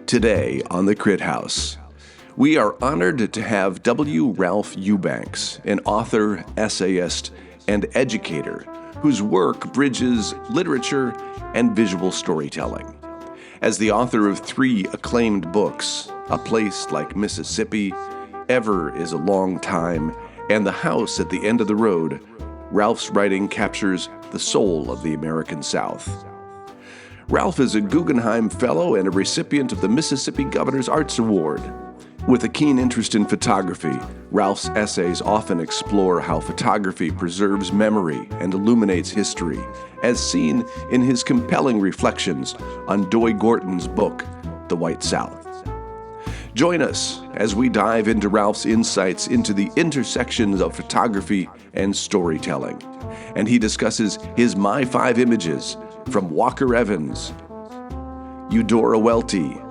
Today on the Crit House, we are honored to have W. Ralph Eubanks, an author, essayist, and educator whose work bridges literature and visual storytelling. As the author of 3 acclaimed books, A Place Like Mississippi, Ever is a Long Time, and The House at the End of the Road, Ralph's writing captures the soul of the American South. Ralph is a Guggenheim Fellow and a recipient of the Mississippi Governor's Arts Award. With a keen interest in photography, Ralph's essays often explore how photography preserves memory and illuminates history, as seen in his compelling reflections on Doy Gorton's book, The White South. Join us as we dive into Ralph's insights into the intersections of photography and storytelling, and he discusses his myFIVE images from Walker Evans, Eudora Welty,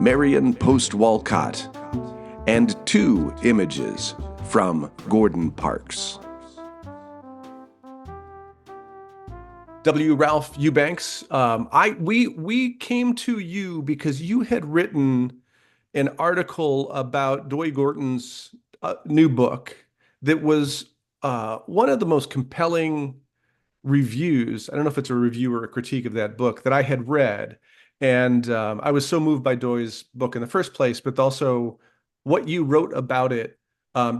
Marion post-Wolcott, and 2 images from Gordon Parks. W. Ralph Eubanks, we came to you because you had written an article about Doy Gorton's new book that was one of the most compelling reviews. I don't know if it's a review or a critique of that book that I had read. And I was so moved by Doy's book in the first place, but also what you wrote about it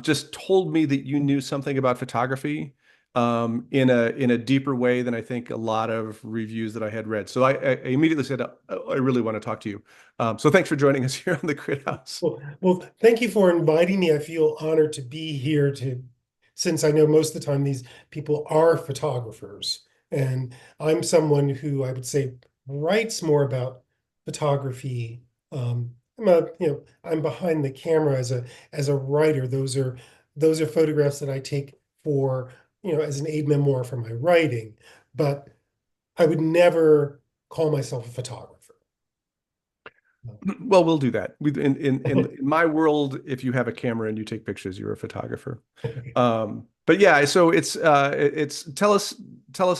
just told me that you knew something about photography in a deeper way than I think a lot of reviews that I had read. So I immediately said, I really want to talk to you. So thanks for joining us here on the Crit House. Well, thank you for inviting me. I feel honored to be here since I know most of the time these people are photographers. And I'm someone who I would say writes more about photography. I'm behind the camera as a writer. Those are photographs that I take for, as an aid memoir for my writing, but I would never call myself a photographer. Well, we'll do that. In my world, if you have a camera and you take pictures, you're a photographer. But yeah, so it's tell us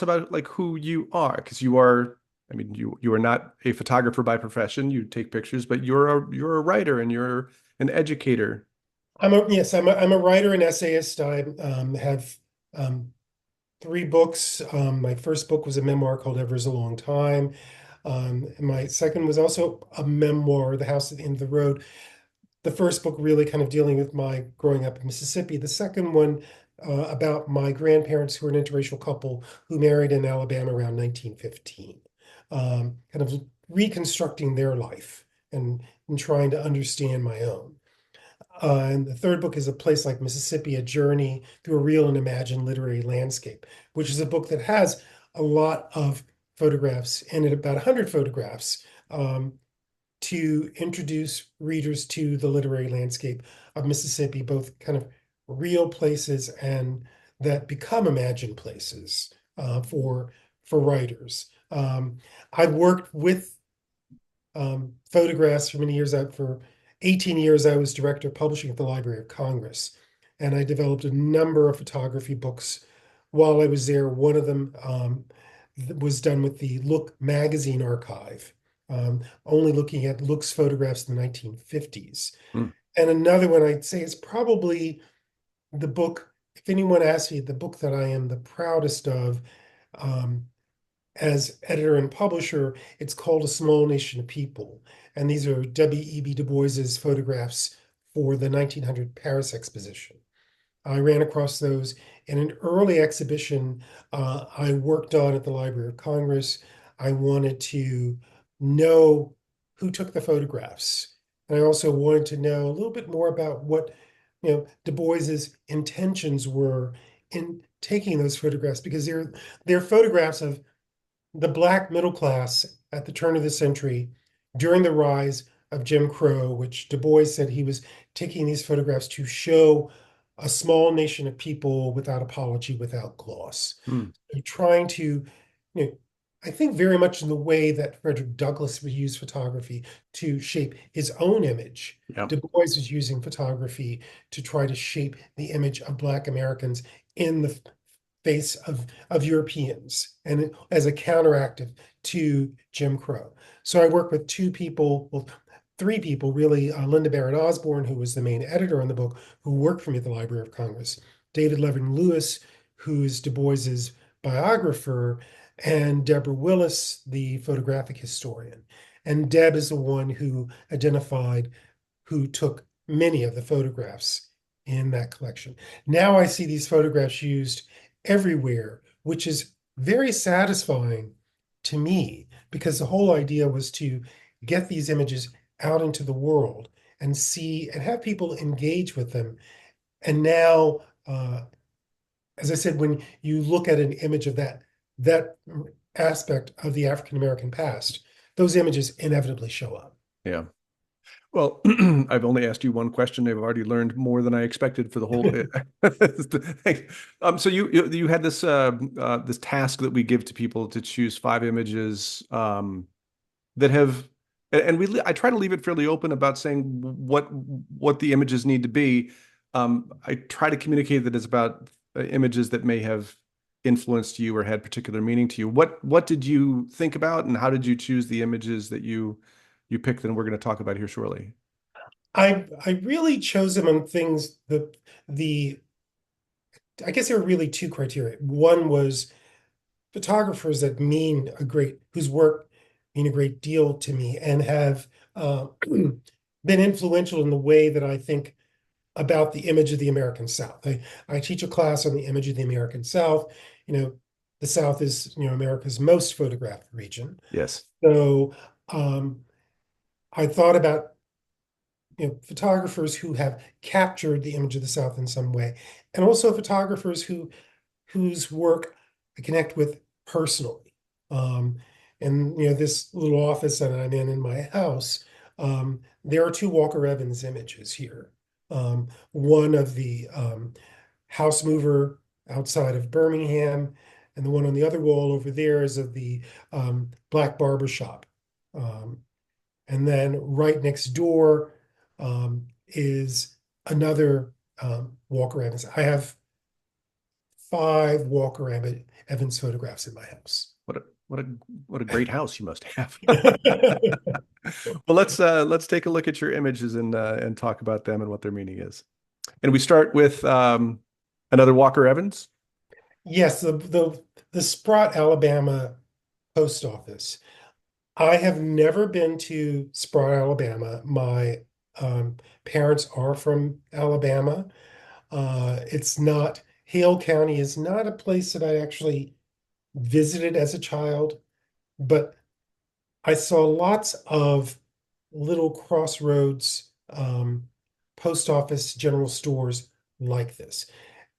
about like who you are, because you are. I mean, you are not a photographer by profession. You take pictures, but you're a writer and you're an educator. I'm a writer and essayist. I have 3 books. My first book was a memoir called Ever is a Long Time. And my second was also a memoir, The House at the End of the Road. The first book really kind of dealing with my growing up in Mississippi. The second one about my grandparents, who were an interracial couple who married in Alabama around 1915. Kind of reconstructing their life and trying to understand my own. And the third book is A Place Like Mississippi, A Journey Through a Real and Imagined Literary Landscape, which is a book that has a lot of photographs in it, about 100 photographs, to introduce readers to the literary landscape of Mississippi, both kind of real places and that become imagined places for writers. I worked with photographs for many years. For 18 years, I was director of publishing at the Library of Congress, and I developed a number of photography books while I was there. One of them was done with the Look magazine archive, only looking at Look's photographs in the 1950s. And another one I'd say is probably the book, if anyone asks me, the book that I am the proudest of as editor and publisher, it's called A Small Nation of People. And these are W.E.B. Du Bois's photographs for the 1900 Paris exposition. I ran across those in an early exhibition I worked on at the Library of Congress. I wanted to know who took the photographs. And I also wanted to know a little bit more about what Du Bois's intentions were in taking those photographs, because they're photographs of the Black middle class at the turn of the century during the rise of Jim Crow, which Du Bois said he was taking these photographs to show a small nation of people without apology, without gloss. Trying to, I think very much in the way that Frederick Douglass would use photography to shape his own image. Yep. Du Bois was using photography to try to shape the image of Black Americans in the face of Europeans, and as a counteractive to Jim Crow. So I work with two people, well, three people really, Linda Barrett Osborne, who was the main editor on the book, who worked for me at the Library of Congress, David Levin Lewis, who's Du Bois's biographer, and Deborah Willis, the photographic historian. And Deb is the one who identified who took many of the photographs in that collection. Now I see these photographs used everywhere, which is very satisfying to me, because the whole idea was to get these images out into the world and see and have people engage with them. And now, as I said, when you look at an image of that aspect of the African American past, those images inevitably show up. Yeah. Well, I've only asked you one question. I've already learned more than I expected for the whole. Thanks. So you had this this task that we give to people to choose 5 images that have, and I try to leave it fairly open about saying what the images need to be. I try to communicate that it's about images that may have influenced you or had particular meaning to you. What did you think about, and how did you choose the images that you picked, and we're going to talk about here shortly? I really chose them on things that I guess there were really two criteria. One was photographers that whose work mean a great deal to me and have been influential in the way that I think about the image of the American South. I teach a class on the image of the American South. The South is, America's most photographed region. Yes. So I thought about photographers who have captured the image of the South in some way, and also photographers whose work I connect with personally. And this little office that I'm in my house, there are two Walker Evans images here. One of the house mover outside of Birmingham, and the one on the other wall over there is of the black barber shop. And then right next door is another Walker Evans. I have 5 Walker Evans photographs in my house. What a great house you must have. Well, let's take a look at your images and talk about them and what their meaning is. And we start with another Walker Evans. Yes, the Sprott, Alabama post office. I have never been to Sprott, Alabama. My parents are from Alabama. Hale County is not a place that I actually visited as a child, but I saw lots of little crossroads post office general stores like this.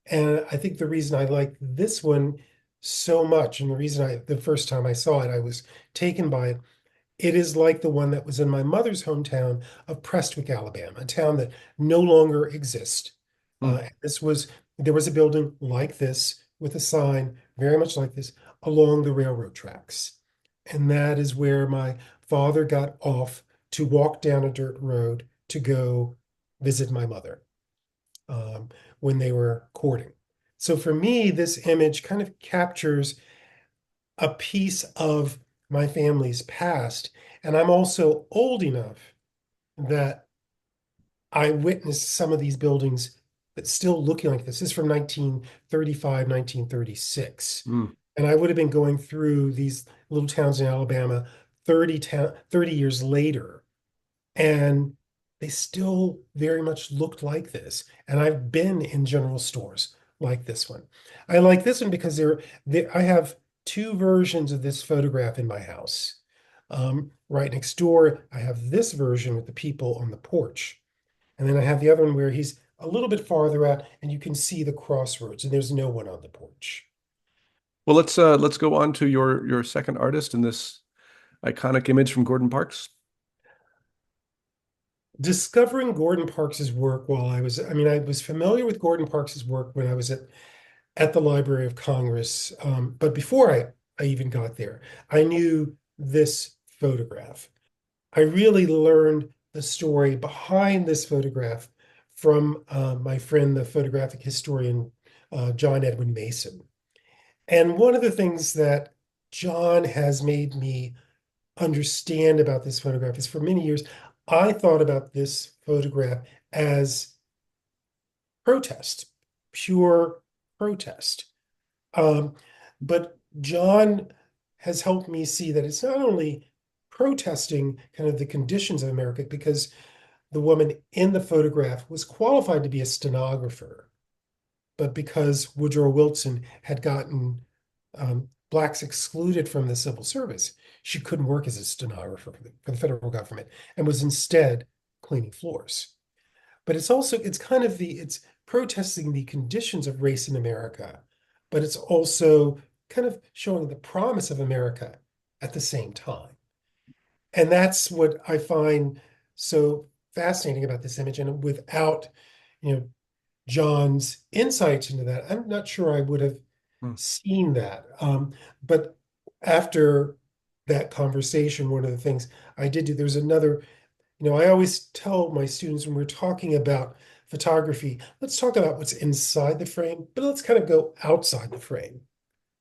And I think the reason I like this one so much, and the reason the first time I saw it, I was taken by it. It is like the one that was in my mother's hometown of Prestwick, Alabama, a town that no longer exists. There was a building like this with a sign very much like this along the railroad tracks. And that is where my father got off to walk down a dirt road to go visit my mother when they were courting. So for me, this image kind of captures a piece of my family's past. And I'm also old enough that I witnessed some of these buildings that still looking like this. This is from 1935, 1936. And I would have been going through these little towns in Alabama 30 years later. And they still very much looked like this. And I've been in general stores like this one. I like this one because I have 2 versions of this photograph in my house. Right next door, I have this version with the people on the porch. And then I have the other one where he's a little bit farther out and you can see the crossroads and there's no one on the porch. Well, let's go on to your second artist in this iconic image from Gordon Parks. Discovering Gordon Parks's work I was familiar with Gordon Parks's work when I was at the Library of Congress. But before I even got there, I knew this photograph. I really learned the story behind this photograph from my friend, the photographic historian, John Edwin Mason. And one of the things that John has made me understand about this photograph is for many years, I thought about this photograph as protest, pure protest. Um, but John has helped me see that it's not only protesting kind of the conditions of America, because the woman in the photograph was qualified to be a stenographer, but because Woodrow Wilson had gotten blacks excluded from the civil service, she couldn't work as a stenographer for the federal government and was instead cleaning floors. But it's kind of it's protesting the conditions of race in America, but it's also kind of showing the promise of America at the same time. And that's what I find so fascinating about this image. And without, you know, John's insights into that, I'm not sure I would have Hmm. seen that. But after that conversation, one of the things I did do, there's another, I always tell my students when we're talking about photography, let's talk about what's inside the frame, but let's kind of go outside the frame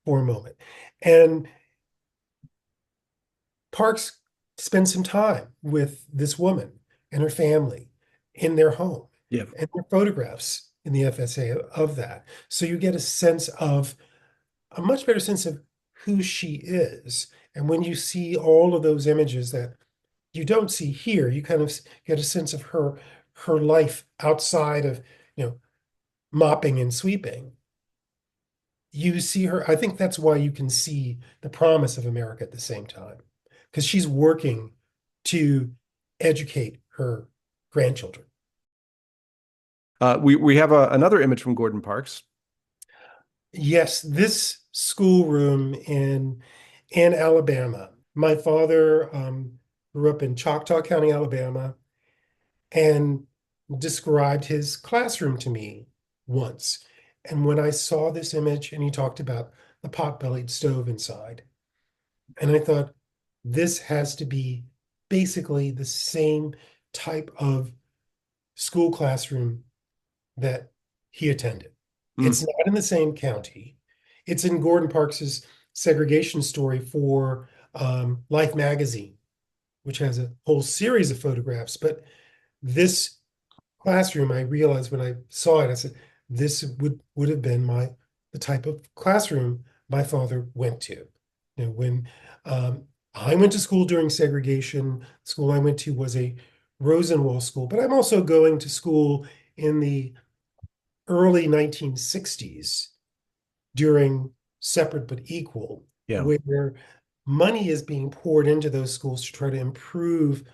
for a moment. And Parks spend some time with this woman and her family in their home Yeah. and their photographs in the FSA of that. So you get a much better sense of who she is. And when you see all of those images that you don't see here, you kind of get a sense of her life outside of, mopping and sweeping. You see her, I think that's why you can see the promise of America at the same time, because she's working to educate her grandchildren. We have another image from Gordon Parks. Yes, this schoolroom in Alabama. My father grew up in Choctaw County, Alabama, and described his classroom to me once. And when I saw this image, and he talked about the pot-bellied stove inside, and I thought, this has to be basically the same type of school classroom that he attended. Hmm. It's not in the same county. It's in Gordon Parks's segregation story for Life magazine, which has a whole series of photographs. But this classroom, I realized when I saw it, I said, this would have been the type of classroom my father went to. When I went to school during segregation, the school I went to was a Rosenwald school, but I'm also going to school in the early 1960s during Separate but Equal, Yeah. where money is being poured into those schools to try to improve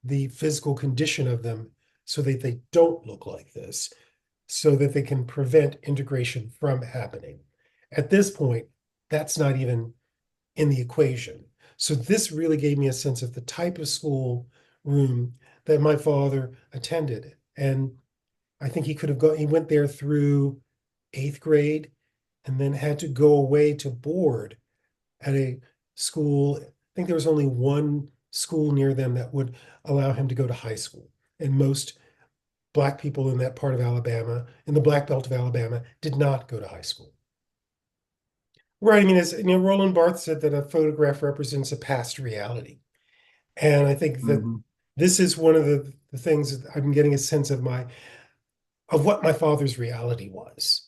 the physical condition of them so that they don't look like this, so that they can prevent integration from happening. At this point, that's not even in the equation. So this really gave me a sense of the type of school room that my father attended. And I think he went there through eighth grade and then had to go away to board at a school. I think there was only one school near them that would allow him to go to high school. And most Black people in that part of Alabama, in the Black Belt of Alabama, did not go to high school. Right. I mean, as Roland Barthes said that a photograph represents a past reality. And I think that Mhm. this is one of the things that I'm getting a sense of what my father's reality was.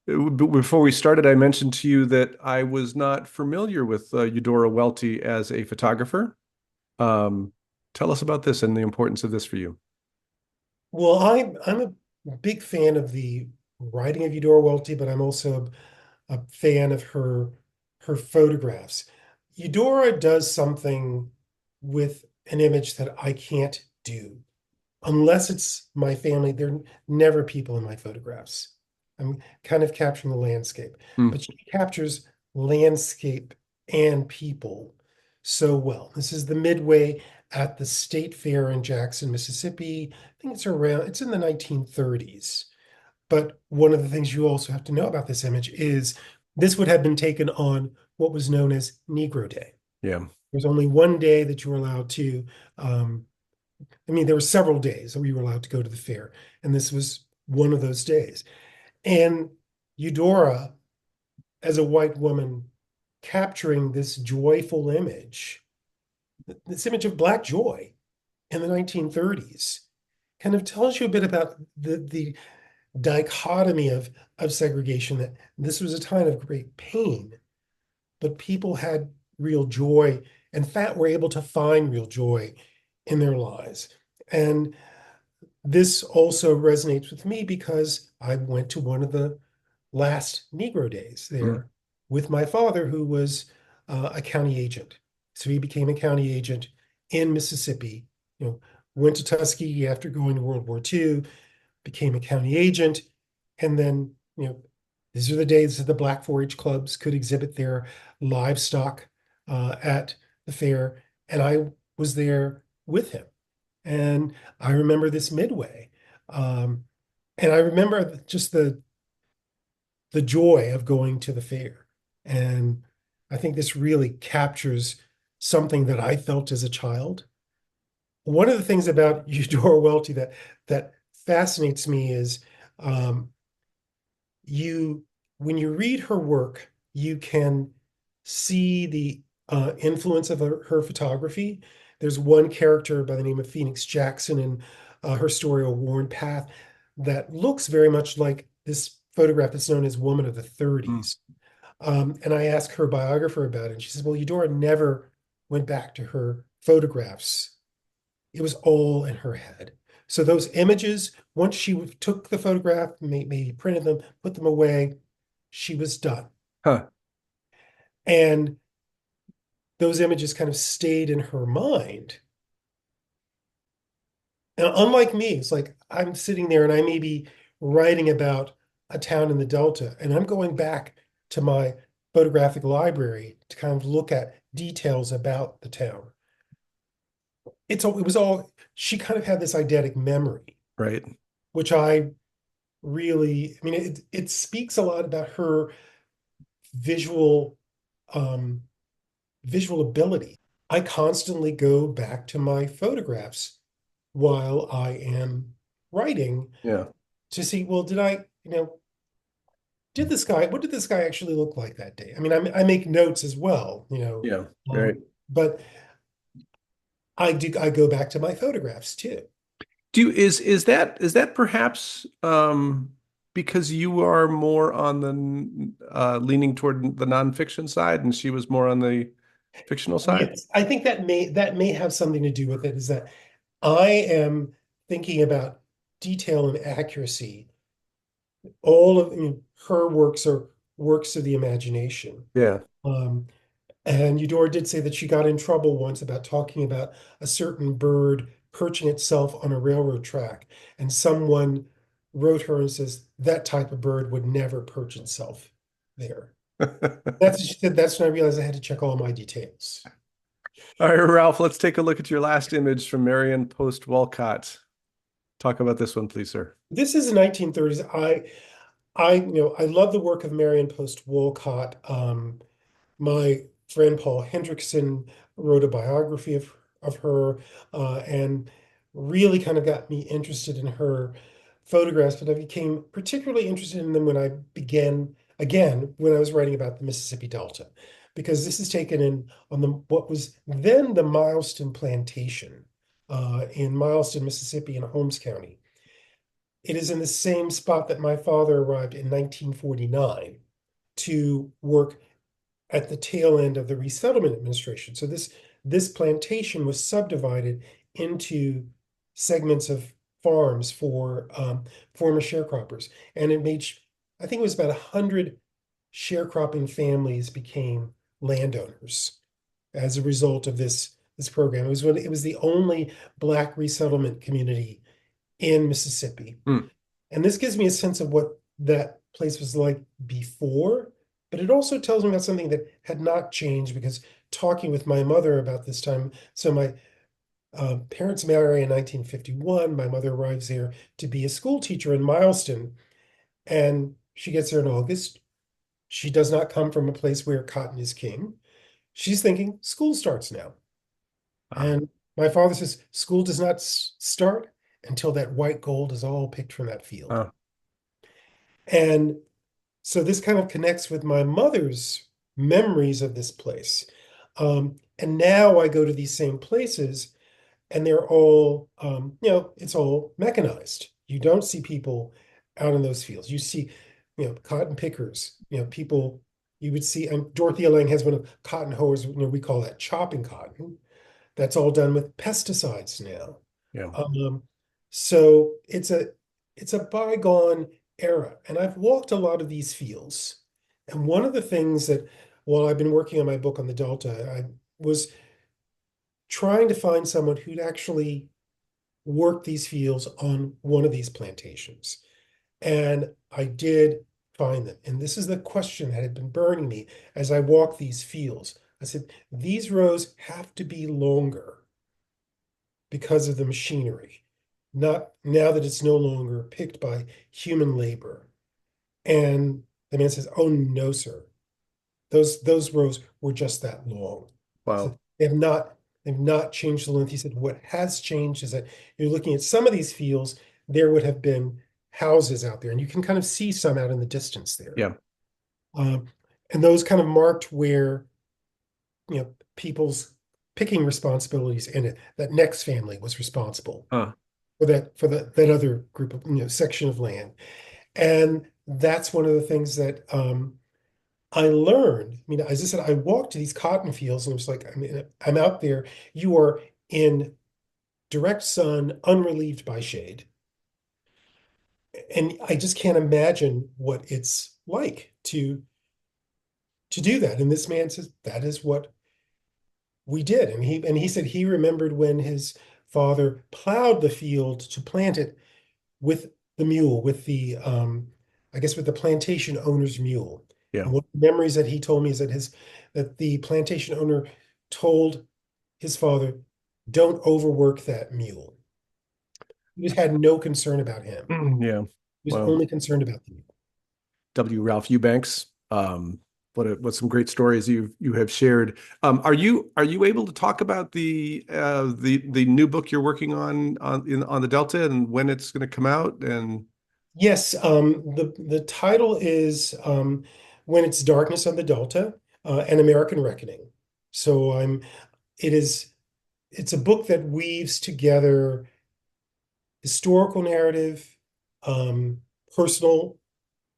Before we started, I mentioned to you that I was not familiar with Eudora Welty as a photographer. Um, Tell us about this and the importance of this for you. Well, I'm a big fan of the writing of Eudora Welty, but I'm also a fan of her photographs. Eudora does something with an image that I can't do. Unless it's my family, there are never people in my photographs. I'm kind of capturing the landscape, Hmm. but she captures landscape and people so well. This is the midway at the State Fair in Jackson, Mississippi. I think it's in the 1930s. But one of the things you also have to know about this image is this would have been taken on what was known as Negro Day. Yeah. There's only one day that you were allowed to there were several days that we were allowed to go to the fair, and this was one of those days. And Eudora as a white woman capturing this joyful image, this image of Black joy in the 1930s, kind of tells you a bit about the dichotomy of segregation, that this was a time of great pain, but people had real joy and were able to find real joy in their lives. And this also resonates with me because I went to one of the last Negro days Mm. there with my father, who was a county agent. So he became a county agent in Mississippi, you know, went to Tuskegee after going to World War II, became a county agent, and then, these are the days that the Black 4-H clubs could exhibit their livestock at the fair, and I was there with him. And I remember this midway. Um, and I remember just the joy of going to the fair. And I think this really captures something that I felt as a child. One of the things about Eudora Welty that fascinates me is um, you when you read her work, you can see the influence of her photography. There's one character by the name of Phoenix Jackson in her story A Worn Path that looks very much like this photograph that's known as Woman of the Mm. 30s. And I asked her biographer about it, and she says, well, Eudora never went back to her photographs. It was all in her head. So those images, once she took the photograph, maybe printed them, put them away, she was done. Huh. And those images kind of stayed in her mind. And unlike me, it's like I'm sitting there and I may be writing about a town in the Delta, and I'm going back to my photographic library to kind of look at details about the town. It was all, she kind of had this eidetic memory, Right. which I really, I mean, it speaks a lot about her visual um, visual ability. I constantly go back to my photographs while I am writing Yeah. to see, well, what did this guy actually look like that day? I mean, I make notes as well, Yeah. Right. but I go back to my photographs too. Is that perhaps because you are more on the leaning toward the nonfiction side and she was more on the fictional side? Yes, I think that may have something to do with it, is that I am thinking about detail and accuracy. All of her works are works of the imagination. Yeah. Um, and Eudora did say that she got in trouble once about talking about a certain bird perching itself on a railroad track, and someone wrote her and says that type of bird would never perch itself there. That's what she said. That's when I realized I had to check all my details. All right, Ralph, let's take a look at your last image from Marion post Wolcott. Talk about this one, please, sir. This is the 1930s. I love the work of Marion post Wolcott. My friend Paul Hendrickson wrote a biography of her, and really kind of got me interested in her photographs. But I became particularly interested in them when I began again when I was writing about the Mississippi Delta, because this is taken in on what was then the Mileston Plantation in Mileston, Mississippi, in Holmes County. It is in the same spot that my father arrived in 1949 to work at the tail end of the resettlement administration. So this plantation was subdivided into segments of farms for former sharecroppers, and I think it was about 100 sharecropping families became landowners as a result of this program. It was the only Black resettlement community in Mississippi. Hmm. And this gives me a sense of what that place was like before, but it also tells me about something that had not changed, because talking with my mother about this time, so my parents marry in 1951. My mother arrives there to be a school teacher in Mileston, and she gets there in August. She does not come from a place where cotton is king. She's thinking school starts now. Ah, And my father says school does not start until that white gold is all picked from that field. ah. And So this kind of connects with my mother's memories of this place. And now I go to these same places and they're all, it's all mechanized. You don't see people out in those fields. You see, cotton pickers, people you would see, and Dorothea Lange has one of cotton hoers, we call that chopping cotton. That's all done with pesticides now. Yeah. Um, so it's a bygone era. And I've walked a lot of these fields. And one of the things that while I've been working on my book on the Delta, I was trying to find someone who'd actually worked these fields on one of these plantations. And I did find them. And this is the question that had been burning me as I walked these fields. I said, these rows have to be longer because of the machinery, not now that it's no longer picked by human labor. And the man says, oh, no, sir. Those rows were just that long. Wow. So they've not changed the length. He said, what has changed is that you're looking at some of these fields, there would have been houses out there, and you can kind of see some out in the distance there. Yeah. And those kind of marked where, people's picking responsibilities in it. That next family was responsible for that other group of, section of land. And that's one of the things that I learned. I mean, as I said, I walked to these cotton fields and it was like, I mean, I'm out there. You are in direct sun, unrelieved by shade. And I just can't imagine what it's like to do that. And this man says that is what we did. And he said he remembered when his father plowed the field to plant it with the mule, with the I guess with the plantation owner's mule. Yeah. And one of the memories that he told me is that the plantation owner told his father, don't overwork that mule. He had no concern about him. Yeah. He was Well, only concerned about the mule. W. Ralph Eubanks. What some great stories you have shared. Are you able to talk about the new book you're working on the Delta and when it's going to come out? And Yes, the title is When It's Darkness on the Delta, An American Reckoning. So it's a book that weaves together historical narrative, personal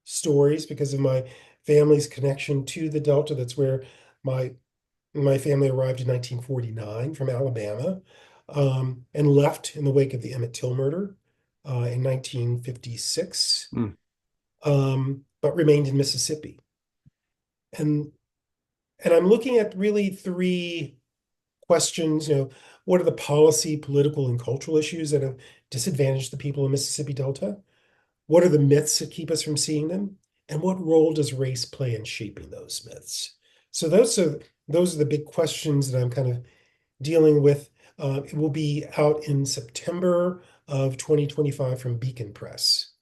stories because of my family's connection to the Delta. That's where my family arrived in 1949 from Alabama, and left in the wake of the Emmett Till murder in 1956, but remained in Mississippi. And I'm looking at really three questions. What are the policy, political, and cultural issues that have disadvantaged the people in Mississippi Delta? What are the myths that keep us from seeing them? And what role does race play in shaping those myths? So those are the big questions that I'm kind of dealing with. It will be out in September of 2025 from Beacon Press.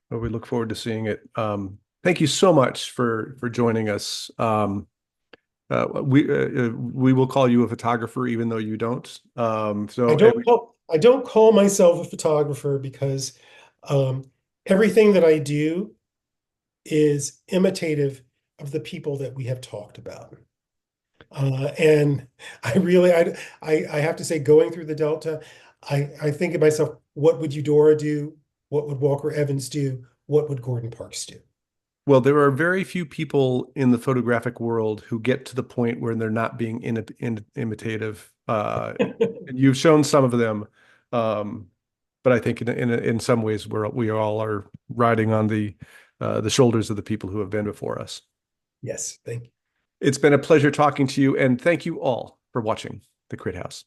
well, we look forward to seeing it. Thank you so much for joining us. We will call you a photographer, even though you don't. I don't call myself a photographer because everything that I do is imitative of the people that we have talked about. And I have to say, going through the Delta, I think of myself, what would Eudora do? What would Walker Evans do? What would Gordon Parks do? Well, there are very few people in the photographic world who get to the point where they're not being imitative. And you've shown some of them, but I think in some ways we all are riding on the shoulders of the people who have been before us. Yes, thank you. It's been a pleasure talking to you, and thank you all for watching The Crit House.